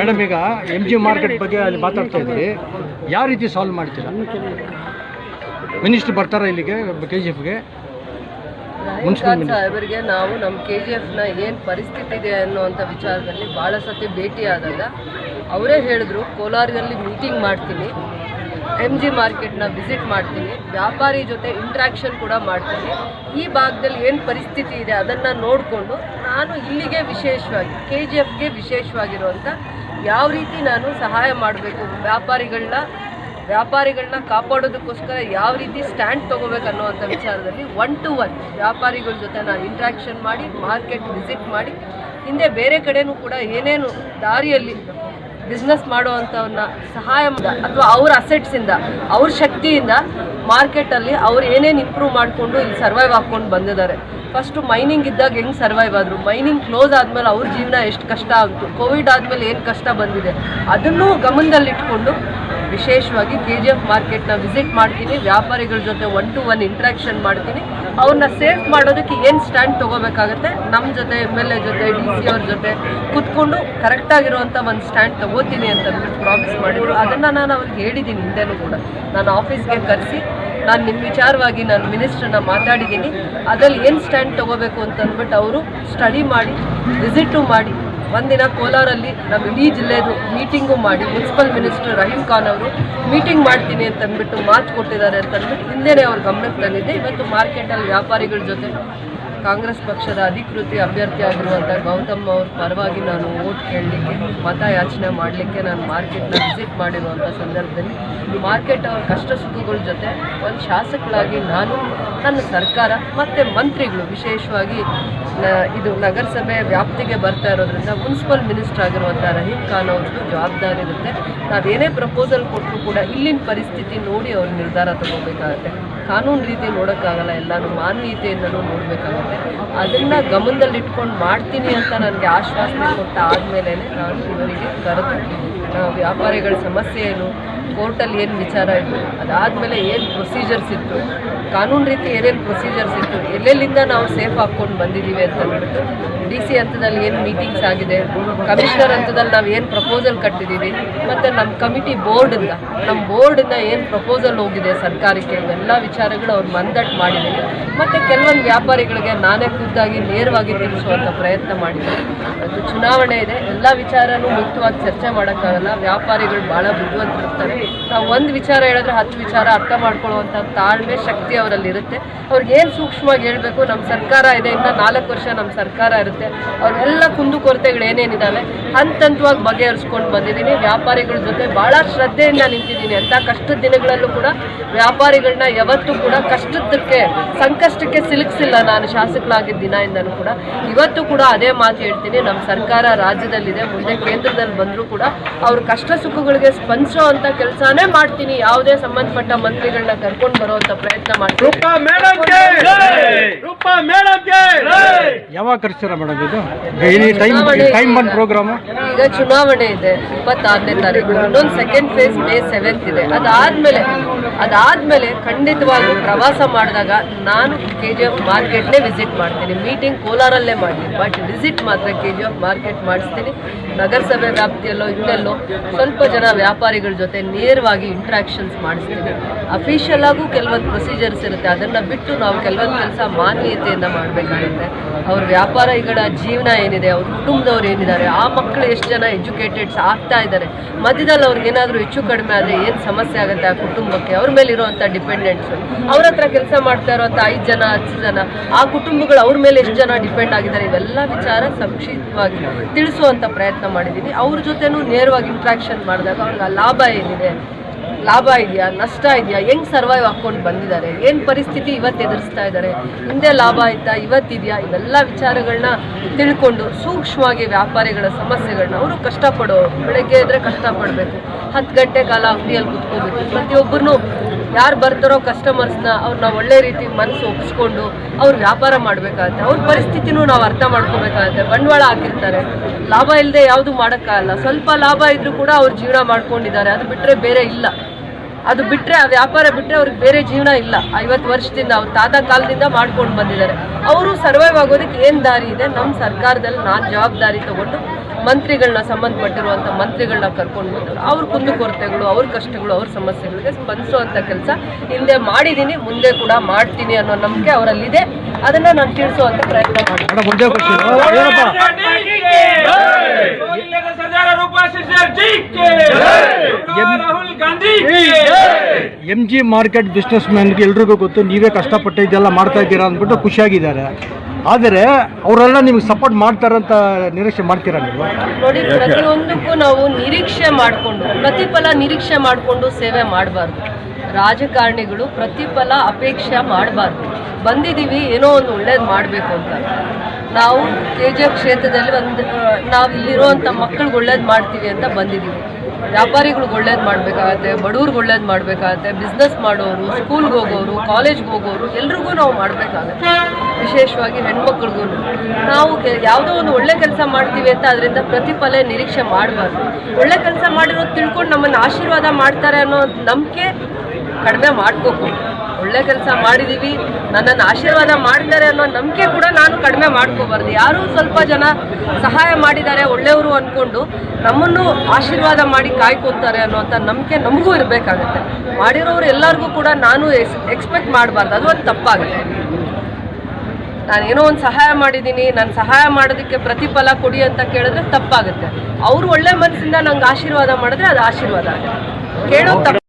Madam, ಈಗ MG market ಬಗ್ಗೆ ಅಲ್ಲಿ ಮಾತಾಡ್ತಾ ಇದ್ದೀವಿ, ಯಾವ ರೀತಿ ಸಾಲ್ವ್ ಮಾಡ್ತೀರಾ? ಮಿನಿಸ್ಟರ್ ಬರ್ತಾರಾ ಇಲ್ಲಿಗೆ KGFಗೆ? ಸಾಹೇಬರಿಗೆ ನಾವು ನಮ್ಮ KGFನ ಏನು ಪರಿಸ್ಥಿತಿ ಇದೆ ಅನ್ನುವಂಥ ವಿಚಾರದಲ್ಲಿ ಭಾಳ ಸತಿ ಭೇಟಿಯಾದಾಗ ಅವರೇ ಹೇಳಿದ್ರು, ಕೋಲಾರದಲ್ಲಿ ಮೀಟಿಂಗ್ ಮಾಡ್ತೀನಿ, MG ಮಾರ್ಕೆಟ್ನ ವಿಸಿಟ್ ಮಾಡ್ತೀನಿ, ವ್ಯಾಪಾರಿ ಜೊತೆ ಇಂಟ್ರ್ಯಾಕ್ಷನ್ ಕೂಡ ಮಾಡ್ತೀನಿ, ಈ ಭಾಗದಲ್ಲಿ ಏನು ಪರಿಸ್ಥಿತಿ ಇದೆ ಅದನ್ನು ನೋಡಿಕೊಂಡು ನಾನು ಇಲ್ಲಿಗೆ ವಿಶೇಷವಾಗಿ KGFಗೆ ವಿಶೇಷವಾಗಿರುವಂಥ ಯಾವ ರೀತಿ ನಾನು ಸಹಾಯ ಮಾಡಬೇಕು, ವ್ಯಾಪಾರಿಗಳನ್ನ ಕಾಪಾಡೋದಕ್ಕೋಸ್ಕರ ಯಾವ ರೀತಿ ಸ್ಟ್ಯಾಂಡ್ ತೊಗೋಬೇಕು ಅನ್ನೋವಂಥ ವಿಚಾರದಲ್ಲಿ 1 to 1 ವ್ಯಾಪಾರಿಗಳ ಜೊತೆ ನಾನು ಇಂಟ್ರ್ಯಾಕ್ಷನ್ ಮಾಡಿ, ಮಾರ್ಕೆಟ್ ವಿಸಿಟ್ ಮಾಡಿ, ಹಿಂದೆ ಬೇರೆ ಕಡೆನೂ ಕೂಡ ಏನೇನು ದಾರಿಯಲ್ಲಿ ಬಿಸ್ನೆಸ್ ಮಾಡುವಂಥವನ್ನ ಸಹಾಯ ಅಥವಾ ಅವ್ರ ಅಸೆಟ್ಸಿಂದ, ಅವ್ರ ಶಕ್ತಿಯಿಂದ ಮಾರ್ಕೆಟಲ್ಲಿ ಅವ್ರು ಏನೇನು ಇಂಪ್ರೂವ್ ಮಾಡಿಕೊಂಡು ಇಲ್ಲಿ ಸರ್ವೈವ್ ಹಾಕ್ಕೊಂಡು ಬಂದಿದ್ದಾರೆ. ಫಸ್ಟು ಮೈನಿಂಗ್ ಇದ್ದಾಗ ಹೆಂಗೆ ಸರ್ವೈವ್ ಆದರು, ಮೈನಿಂಗ್ ಕ್ಲೋಸ್ ಆದಮೇಲೆ ಅವ್ರ ಜೀವನ ಎಷ್ಟು ಕಷ್ಟ ಆಯಿತು, ಕೋವಿಡ್ ಆದಮೇಲೆ ಏನು ಕಷ್ಟ ಬಂದಿದೆ, ಅದನ್ನೂ ಗಮನದಲ್ಲಿಟ್ಕೊಂಡು ವಿಶೇಷವಾಗಿ KGF ಮಾರ್ಕೆಟ್ನ ವಿಸಿಟ್ ಮಾಡ್ತೀನಿ, ವ್ಯಾಪಾರಿಗಳ ಜೊತೆ 1 to 1 ಇಂಟ್ರ್ಯಾಕ್ಷನ್ ಮಾಡ್ತೀನಿ, ಅವ್ರನ್ನ ಸೇಫ್ ಮಾಡೋದಕ್ಕೆ ಏನು ಸ್ಟ್ಯಾಂಡ್ ತೊಗೋಬೇಕಾಗತ್ತೆ, ನಮ್ಮ ಜೊತೆ MLA ಜೊತೆ DC ಅವ್ರ ಜೊತೆ ಕೂತ್ಕೊಂಡು ಕರೆಕ್ಟಾಗಿರುವಂಥ ಒಂದು ಸ್ಟ್ಯಾಂಡ್ ತೊಗೋತೀನಿ ಅಂತ ಅಂದ್ಬಿಟ್ಟು ಪ್ರಾಮಿಸ್ ಮಾಡಿದರು. ಅದನ್ನು ನಾನು ಅವ್ರಿಗೆ ಹೇಳಿದ್ದೀನಿ, ಹಿಂದೆನೂ ಕೂಡ ನಾನು ಆಫೀಸ್ಗೆ ಕರೆಸಿ ನಾನು ನಿಮ್ಮ ವಿಚಾರವಾಗಿ ನಾನು ಮಿನಿಸ್ಟ್ರನ್ನ ಮಾತಾಡಿದ್ದೀನಿ, ಅದರಲ್ಲಿ ಏನು ಸ್ಟ್ಯಾಂಡ್ ತೊಗೋಬೇಕು ಅಂತಂದ್ಬಿಟ್ಟು ಅವರು ಸ್ಟಡಿ ಮಾಡಿ ವಿಸಿಟು ಮಾಡಿ ಒಂದಿನ ಕೋಲಾರಲ್ಲಿ ನಮ್ಮ ಇಡೀ ಜಿಲ್ಲೆದು ಮೀಟಿಂಗು ಮಾಡಿ ಮುನ್ಸಿಪಲ್ ಮಿನಿಸ್ಟರ್ ರಹೀಂ ಖಾನ್ ಅವರು ಮೀಟಿಂಗ್ ಮಾಡ್ತೀನಿ ಅಂತಂದ್ಬಿಟ್ಟು ಮಾತು ಕೊಟ್ಟಿದ್ದಾರೆ ಅಂತಂದ್ಬಿಟ್ಟು ಹಿಂದೆನೇ ಅವ್ರ ಗಮನಕ್ಕೆ ತಂದಿದ್ದೆ. ಇವತ್ತು ಮಾರ್ಕೆಟಲ್ಲಿ ವ್ಯಾಪಾರಿಗಳ ಜೊತೆ ಕಾಂಗ್ರೆಸ್ ಪಕ್ಷದ ಅಧಿಕೃತ ಅಭ್ಯರ್ಥಿ ಆಗಿರುವಂಥ ಗೌತಮ್ ಅವ್ರ ಪರವಾಗಿ ನಾನು ವೋಟ್ ಕೇಳಲಿಕ್ಕೆ, ಮತಯಾಚನೆ ಮಾಡಲಿಕ್ಕೆ ನಾನು ಮಾರ್ಕೆಟ್ನ ವಿಸಿಟ್ ಮಾಡಿರುವಂಥ ಸಂದರ್ಭದಲ್ಲಿ ಮಾರ್ಕೆಟ್ ಅವ್ರ ಕಷ್ಟ ಸುಖಗಳ ಜೊತೆ ಒಂದು ಶಾಸಕರಾಗಿ ನಾನು, ನನ್ನ ಸರ್ಕಾರ ಮತ್ತು ಮಂತ್ರಿಗಳು, ವಿಶೇಷವಾಗಿ ಇದು ನಗರಸಭೆ ವ್ಯಾಪ್ತಿಗೆ ಬರ್ತಾ ಇರೋದ್ರಿಂದ ಮುನ್ಸಿಪಲ್ ಮಿನಿಸ್ಟರ್ ಆಗಿರುವಂಥ ರಹೀಂ ಖಾನ್ ಅವ್ರದ್ದು ಜವಾಬ್ದಾರಿ ಇರುತ್ತೆ. ನಾವೇನೇ ಪ್ರಪೋಸಲ್ ಕೊಟ್ಟರು ಕೂಡ ಇಲ್ಲಿನ ಪರಿಸ್ಥಿತಿ ನೋಡಿ ಅವ್ರು ನಿರ್ಧಾರ ತಗೋಬೇಕಾಗತ್ತೆ. ಕಾನೂನು ರೀತಿ ನೋಡೋಕ್ಕಾಗಲ್ಲ, ಎಲ್ಲನೂ ಮಾನವೀಯತೆಯಿಂದಲೂ ನೋಡಬೇಕಾಗತ್ತೆ. ಅದನ್ನು ಗಮನದಲ್ಲಿಟ್ಕೊಂಡು ಮಾಡ್ತೀನಿ ಅಂತ ನನಗೆ ಆಶ್ವಾಸನೆ ಕೊಟ್ಟ ಆದಮೇಲೆ ನಾನು ಇವರಿಗೆ ಕರೆದು ವ್ಯಾಪಾರಿಗಳ ಸಮಸ್ಯೆ ಏನು, ಕೋರ್ಟಲ್ಲಿ ಏನು ವಿಚಾರ ಇತ್ತು, ಅದಾದಮೇಲೆ ಏನು ಪ್ರೊಸೀಜರ್ಸ್ ಇತ್ತು, ಕಾನೂನು ರೀತಿ ಏನೇನು ಪ್ರೊಸೀಜರ್ಸ್ ಇತ್ತು, ಎಲ್ಲೆಲ್ಲಿಂದ ನಾವು ಸೇಫ್ ಹಾಕ್ಕೊಂಡು ಬಂದಿದ್ದೀವಿ ಅಂತ ಹೇಳ್ಬಿಟ್ಟು DC ಹಂತದಲ್ಲಿ ಏನು ಮೀಟಿಂಗ್ಸ್ ಆಗಿದೆ, ಕಮಿಷನರ್ ಹಂತದಲ್ಲಿ ನಾವು ಏನು ಪ್ರಪೋಸಲ್ ಕಟ್ಟಿದ್ದೀವಿ, ಮತ್ತು ನಮ್ಮ ಕಮಿಟಿ ನಮ್ಮ ಬೋರ್ಡಿಂದ ಏನು ಪ್ರಪೋಸಲ್ ಹೋಗಿದೆ ಸರ್ಕಾರಕ್ಕೆ, ಇವೆಲ್ಲ ವಿಚಾರಗಳು ಅವ್ರು ಮಂದಟ್ಟು ಮಾಡಿದ್ದೀನಿ. ಮತ್ತು ಕೆಲವೊಂದು ವ್ಯಾಪಾರಿಗಳಿಗೆ ನಾನೇ ಖುದ್ದಾಗಿ ನೇರವಾಗಿ ತಿಳಿಸುವಂಥ ಪ್ರಯತ್ನ ಮಾಡಿದ್ದೀನಿ. ಅದು ಚುನಾವಣೆ ಇದೆ, ಎಲ್ಲ ವಿಚಾರನೂ ಮುಕ್ತವಾಗಿ ಚರ್ಚೆ ಮಾಡೋಕ್ಕಾಗಲ್ಲ, ವ್ಯಾಪಾರಿಗಳು ಭಾಳ ಬುದ್ಧಿವಂತರಿರ್ತಾರೆ. ನಾವು ಒಂದು ವಿಚಾರ ಹೇಳಿದ್ರೆ 10 ವಿಚಾರ ಅರ್ಥ ಮಾಡ್ಕೊಳ್ಳುವಂಥ ತಾಳ್ಮೆ, ಶಕ್ತಿ ಅವರಲ್ಲಿ ಇರುತ್ತೆ. ಅವ್ರಿಗೇನು ಸೂಕ್ಷ್ಮವಾಗಿ ಹೇಳಬೇಕು, ನಮ್ಮ ಸರ್ಕಾರ ಇದೆ, ಇನ್ನು 4 ವರ್ಷ ನಮ್ಮ ಸರ್ಕಾರ ಇರುತ್ತೆ, ಅವ್ರೆಲ್ಲ ಕುಂದುಕೊರತೆಗಳು ಏನೇನಿದ್ದಾವೆ ಹಂತವಾಗಿ ಬಗೆಹರಿಸ್ಕೊಂಡು ಬಂದಿದ್ದೀನಿ. ವ್ಯಾಪಾರಿಗಳ ಜೊತೆ ಭಾಳ ಶ್ರದ್ಧೆಯಿಂದ ನಿಂತಿದ್ದೀನಿ. ಅಂಥ ಕಷ್ಟದ ದಿನಗಳಲ್ಲೂ ಕೂಡ ವ್ಯಾಪಾರಿಗಳನ್ನ ಯಾವತ್ತೂ ಕೂಡ ಸಂಕಷ್ಟಕ್ಕೆ ಸಿಲುಕಿಸಿಲ್ಲ ನಾನು ಶಾಸಕರಾಗಿದ್ದ ದಿನದಿಂದನೂ ಕೂಡ. ಇವತ್ತು ಕೂಡ ಅದೇ ಮಾತು ಹೇಳ್ತೀನಿ, ನಮ್ಮ ಸರ್ಕಾರ ರಾಜ್ಯದಲ್ಲಿದೆ, ಮುಂದೆ ಕೇಂದ್ರದಲ್ಲಿ ಬಂದರೂ ಕೂಡ ಅವ್ರ ಕಷ್ಟ ಸುಖಗಳಿಗೆ ಸ್ಪಂದಿಸೋ ಅಂತ ಕೆಲಸನೇ ಮಾಡ್ತೀನಿ. ಯಾವುದೇ ಸಂಬಂಧಪಟ್ಟ ಮಂತ್ರಿಗಳನ್ನ ಕರ್ಕೊಂಡು ಬರುವಂತ ಪ್ರಯತ್ನ ಮಾಡ್ತೀನಿ. ಯಾವಾಗ ಕರ್ಸ್ತೀರ ಮೇಡಮ್ ಇದು ಟೈಮ್ ಬಂದ್ ಪ್ರೋಗ್ರಾಮ್? ಈಗ ಚುನಾವಣೆ ಇದೆ 26ನೇ ತಾರೀಕು, ಇನ್ನೊಂದು ಸೆಕೆಂಡ್ ಫೇಸ್ May 7th ಇದೆ. ಅದಾದ್ಮೇಲೆ ಖಂಡಿತವಾಗ್ಲೂ ಪ್ರವಾಸ ಮಾಡಿದಾಗ ನಾನು KGF ಮಾರ್ಕೆಟ್ನೇ ವಿಸಿಟ್ ಮಾಡ್ತೀನಿ. ಮೀಟಿಂಗ್ ಕೋಲಾರಲ್ಲೇ ಮಾಡ್ತೀನಿ, ಬಟ್ ವಿಸಿಟ್ ಮಾತ್ರ KGF ಮಾರ್ಕೆಟ್ ಮಾಡಿಸ್ತೀನಿ. ನಗರಸಭೆ ವ್ಯಾಪ್ತಿಯಲ್ಲೋ ಇನ್ನೆಲ್ಲೋ ಸ್ವಲ್ಪ ಜನ ವ್ಯಾಪಾರಿಗಳ ಜೊತೆ ನೇರವಾಗಿ ಇಂಟ್ರಾಕ್ಷನ್ಸ್ ಮಾಡಿಸ್ತೀನಿ. ಅಫಿಷಿಯಲ್ ಆಗೂ ಕೆಲವೊಂದು ಪ್ರೊಸೀಜರ್ಸ್ ಇರುತ್ತೆ, ಅದನ್ನು ಬಿಟ್ಟು ನಾವು ಕೆಲವೊಂದು ಕೆಲಸ ಮಾನವೀಯತೆಯಿಂದ ಮಾಡಬೇಕಾಗುತ್ತೆ. ಅವ್ರ ವ್ಯಾಪಾರಿಗಳ ಜೀವನ ಏನಿದೆ, ಅವ್ರ ಕುಟುಂಬದವ್ರು ಏನಿದ್ದಾರೆ, ಆ ಮಕ್ಕಳು ಎಷ್ಟು ಜನ ಎಜುಕೇಟೆಡ್ಸ್ ಆಗ್ತಾ ಇದ್ದಾರೆ, ಮಧ್ಯದಲ್ಲಿ ಅವ್ರಿಗೆ ಏನಾದರೂ ಹೆಚ್ಚು ಕಡಿಮೆ ಆದರೆ ಏನು ಸಮಸ್ಯೆ ಆಗುತ್ತೆ ಆ ಕುಟುಂಬಕ್ಕೆ, ಅವ್ರ ಮೇಲೆ ಇರುವಂಥ ಡಿಪೆಂಡೆಂಟ್ಸು, ಅವ್ರ ಹತ್ರ ಕೆಲಸ ಮಾಡ್ತಾ ಇರೋವಂಥ 5 ಜನ 10 ಜನ ಆ ಕುಟುಂಬಗಳು ಅವ್ರ ಮೇಲೆ ಎಷ್ಟು ಜನ ಡಿಪೆಂಡ್ ಆಗಿದ್ದಾರೆ, ಇವೆಲ್ಲ ವಿಚಾರ ಸಂಕ್ಷಿಪ್ತವಾಗಿ ತಿಳಿಸುವಂಥ ಪ್ರಯತ್ನ ಮಾಡಿದ್ದೀನಿ. ಅವ್ರ ಜೊತೆನೂ ನೇರವಾಗಿ ಇಂಟ್ರಾಕ್ಷನ್ ಮಾಡಿದಾಗ ಅವ್ರಿಗೆ ಲಾಭ ಏನಿದೆ, ಲಾಭ ಇದೆಯಾ, ನಷ್ಟ ಇದೆಯಾ, ಹೆಂಗೆ ಸರ್ವೈವ್ ಹಾಕ್ಕೊಂಡು ಬಂದಿದ್ದಾರೆ, ಏನು ಪರಿಸ್ಥಿತಿ ಇವತ್ತು ಎದುರಿಸ್ತಾ ಇದ್ದಾರೆ, ಹಿಂದೆ ಲಾಭ ಆಯ್ತಾ ಇವತ್ತಿದೆಯಾ, ಇವೆಲ್ಲ ವಿಚಾರಗಳನ್ನ ತಿಳ್ಕೊಂಡು ಸೂಕ್ಷ್ಮವಾಗಿ ವ್ಯಾಪಾರಿಗಳ ಸಮಸ್ಯೆಗಳನ್ನ, ಅವರು ಕಷ್ಟಪಡೋರು, ಬೆಳಗ್ಗೆ ಇದ್ದರೆ ಕಷ್ಟಪಡಬೇಕು, 10 ಗಂಟೆ ಕಾಲ ಅಂಗಡಿಯಲ್ಲಿ ಕುತ್ಕೋಬೇಕು, ಪ್ರತಿಯೊಬ್ಬರನ್ನೂ ಯಾರು ಬರ್ತಾರೋ ಕಸ್ಟಮರ್ಸ್ನ ಅವ್ರನ್ನ ಒಳ್ಳೆ ರೀತಿ ಮನಸ್ಸು ಒಪ್ಪಿಸ್ಕೊಂಡು ಅವ್ರು ವ್ಯಾಪಾರ ಮಾಡಬೇಕಾಗತ್ತೆ. ಅವ್ರ ಪರಿಸ್ಥಿತಿನೂ ನಾವು ಅರ್ಥ ಮಾಡ್ಕೋಬೇಕಾಗತ್ತೆ. ಬಂಡವಾಳ ಹಾಕಿರ್ತಾರೆ, ಲಾಭ ಇಲ್ಲದೆ ಯಾವುದು ಮಾಡೋಕ್ಕಾಗಲ್ಲ. ಸ್ವಲ್ಪ ಲಾಭ ಇದ್ರೂ ಕೂಡ ಅವ್ರು ಜೀವನ ಮಾಡ್ಕೊಂಡಿದ್ದಾರೆ, ಅದು ಬಿಟ್ಟರೆ ಬೇರೆ ಇಲ್ಲ. ಅದು ಬಿಟ್ಟರೆ ಆ ವ್ಯಾಪಾರ ಬಿಟ್ಟರೆ ಅವ್ರಿಗೆ ಬೇರೆ ಜೀವನ ಇಲ್ಲ. 50 ವರ್ಷದಿಂದ ಅವ್ರ ತಾತ ಕಾಲದಿಂದ ಮಾಡ್ಕೊಂಡು ಬಂದಿದ್ದಾರೆ. ಅವರು ಸರ್ವೈವ್ ಆಗೋದಕ್ಕೆ ಏನು ದಾರಿ ಇದೆ, ನಮ್ಮ ಸರ್ಕಾರದಲ್ಲಿ ನಾನು ಜವಾಬ್ದಾರಿ ತಗೊಂಡು ಮಂತ್ರಿಗಳನ್ನ ಸಂಬಂಧಪಟ್ಟಿರುವಂಥ ಮಂತ್ರಿಗಳನ್ನ ಕರ್ಕೊಂಡು ಬಂದು ಅವ್ರ ಕುಂದುಕೊರತೆಗಳು, ಅವ್ರ ಕಷ್ಟಗಳು, ಅವ್ರ ಸಮಸ್ಯೆಗಳಿಗೆ ಸ್ಪಂದಿಸುವಂಥ ಕೆಲಸ ಹಿಂದೆ ಮಾಡಿದ್ದೀನಿ, ಮುಂದೆ ಕೂಡ ಮಾಡ್ತೀನಿ ಅನ್ನೋ ನಂಬಿಕೆ ಅವರಲ್ಲಿದೆ. ಅದನ್ನು ನಾನು ತಿಳಿಸುವಂಥ ಪ್ರಯತ್ನ ಮಾಡ್ತೀನಿ. MG ಮಾರ್ಕೆಟ್ ಬಿಸ್ನೆಸ್ ಮ್ಯಾನ್ಗೆ ಎಲ್ರಿಗೂ ಗೊತ್ತು, ನೀವೇ ಕಷ್ಟಪಟ್ಟು ಇದೆಲ್ಲ ಮಾಡ್ತಾ ಇದ್ದೀರಾ ಅಂದ್ಬಿಟ್ಟು ಖುಷಿಯಾಗಿದ್ದಾರೆ. ಆದರೆ ಅವರೆಲ್ಲ ನಿಮ್ಗೆ ಸಪೋರ್ಟ್ ಮಾಡ್ತಾರಂತ ನಿರೀಕ್ಷೆ ಮಾಡ್ತೀರಾ ನೀವು? ನೋಡಿ, ಪ್ರತಿಯೊಂದಕ್ಕೂ ನಾವು ನಿರೀಕ್ಷೆ ಮಾಡಿಕೊಂಡು, ಪ್ರತಿಫಲ ನಿರೀಕ್ಷೆ ಮಾಡಿಕೊಂಡು ಸೇವೆ ಮಾಡಬಾರ್ದು. ರಾಜಕಾರಣಿಗಳು ಪ್ರತಿಫಲ ಅಪೇಕ್ಷೆ ಮಾಡಬಾರ್ದು. ಬಂದಿದ್ದೀವಿ ಏನೋ ಒಂದು ಒಳ್ಳೇದು ಮಾಡಬೇಕು ಅಂತ. ನಾವು KGF ಕ್ಷೇತ್ರದಲ್ಲಿ ನಾವು ಇಲ್ಲಿರುವಂಥ ಮಕ್ಕಳಿಗೆ ಒಳ್ಳೇದು ಮಾಡ್ತೀವಿ ಅಂತ ಬಂದಿದ್ದೀವಿ. ವ್ಯಾಪಾರಿಗಳಿಗೆ ಒಳ್ಳೇದು ಮಾಡಬೇಕಾಗತ್ತೆ, ಬಡವ್ರಿಗೆ ಒಳ್ಳೇದು ಮಾಡಬೇಕಾಗತ್ತೆ, ಬಿಸ್ನೆಸ್ ಮಾಡೋರು, ಸ್ಕೂಲ್ಗೆ ಹೋಗೋರು, ಕಾಲೇಜ್ಗೆ ಹೋಗೋರು ಎಲ್ರಿಗೂ ನಾವು ಮಾಡಬೇಕಾಗತ್ತೆ. ವಿಶೇಷವಾಗಿ ಹೆಣ್ಮಕ್ಳಿಗೂ ನಾವು ಯಾವುದೋ ಒಂದು ಒಳ್ಳೆ ಕೆಲಸ ಮಾಡ್ತೀವಿ ಅಂತ ಅದರಿಂದ ಪ್ರತಿಫಲ ನಿರೀಕ್ಷೆ ಮಾಡಬಾರ್ದು. ಒಳ್ಳೆ ಕೆಲಸ ಮಾಡಿರೋದು ತಿಳ್ಕೊಂಡು ನಮ್ಮನ್ನು ಆಶೀರ್ವಾದ ಮಾಡ್ತಾರೆ ಅನ್ನೋ ನಂಬಿಕೆ ಕಡಿಮೆ ಮಾಡ್ಕೋಬೇಕು. ಒಳ್ಳೆ ಕೆಲಸ ಮಾಡಿದ್ದೀವಿ, ನನ್ನನ್ನು ಆಶೀರ್ವಾದ ಮಾಡ್ತಾರೆ ಅನ್ನೋ ನಂಬಿಕೆ ಕೂಡ ನಾನು ಕಡಿಮೆ ಮಾಡ್ಕೋಬಾರ್ದು. ಯಾರೂ ಸ್ವಲ್ಪ ಜನ ಸಹಾಯ ಮಾಡಿದ್ದಾರೆ ಒಳ್ಳೆಯವರು ಅಂದ್ಕೊಂಡು ನಮ್ಮನ್ನು ಆಶೀರ್ವಾದ ಮಾಡಿ ಕಾಯ್ಕೊತಾರೆ ಅನ್ನೋಂಥ ನಂಬಿಕೆ ನಮಗೂ ಇರಬೇಕಾಗತ್ತೆ. ಮಾಡಿರೋರು ಎಲ್ಲರಿಗೂ ಕೂಡ ನಾನು ಎಕ್ಸ್ಪೆಕ್ಟ್ ಮಾಡಬಾರ್ದು, ಅದು ಒಂದು ತಪ್ಪಾಗುತ್ತೆ. ನಾನೇನೋ ಒಂದು ಸಹಾಯ ಮಾಡಿದ್ದೀನಿ, ನಾನು ಸಹಾಯ ಮಾಡೋದಕ್ಕೆ ಪ್ರತಿಫಲ ಕೊಡಿ ಅಂತ ಕೇಳಿದ್ರೆ ತಪ್ಪಾಗುತ್ತೆ. ಅವರು ಒಳ್ಳೆ ಮನಸ್ಸಿಂದ ನಂಗೆ ಆಶೀರ್ವಾದ ಮಾಡಿದ್ರೆ ಅದು ಆಶೀರ್ವಾದ ಆಗುತ್ತೆ. ಕೇಳೋ ತಪ್ಪು.